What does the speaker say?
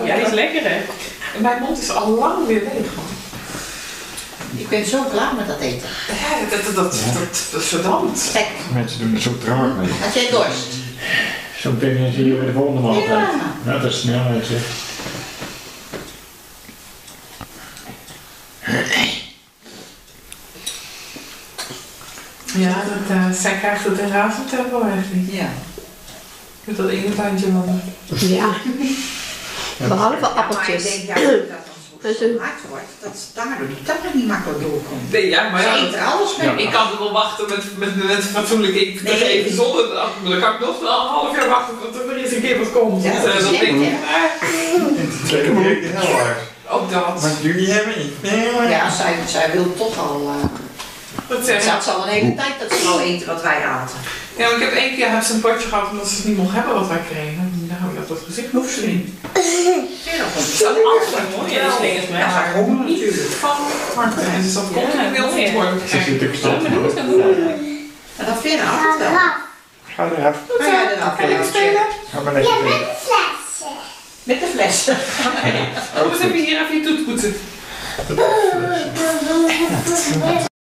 Ja, die is lekker hè. En mijn mond is al lang weer leeg. Ik ben zo klaar met dat eten. Ja, dat verdampt. Kijk, Mensen doen er zo traag mee. had jij dorst? Zo meteen zie je bij de volgende maaltijd. Ja. Ja, dat is snelheid zeg. Ja, zij krijgt het in razend tempo eigenlijk. Ja. Met dat ene tuintje van. Ja. Behalve Maar ik appeltjes. denk ja, dat als het zo hard wordt, dat daardoor die tanden niet makkelijk doorkomt. Nee, ja, maar Ze ja. eet er alles mee. Ik kan er wel wachten met fatsoenlijk eten. Nee. Even zonder. Dan kan ik nog wel een half jaar wachten tot er eens een keer wat komt. Ja, dat is dat net, denk ik. Tweede week de hel uit. Ook dat. Maar jullie hebben niet. Ja, zij wil toch al. Dat zeg Ze ik. had al een hele tijd dat ze wou eten wat wij aten. Ja, maar ik heb één keer een potje gehad omdat ze het niet mocht hebben wat wij kregen. Dan hou ik dat gezicht nog zien. Ja, dat vond ik Dat zo is lekker. altijd mooi. Ja, dat slingers mij. Ja, haar honger natuurlijk. Van harte. En dus dat komt in heel veel worden. Ze zit ook stil. En dat vind ik altijd wel. Ga eraf. Ga jij eraf? Ga je spelen? Ga maar lekker spelen. Met de flessen. Kom eens even hier even je toet poetsen.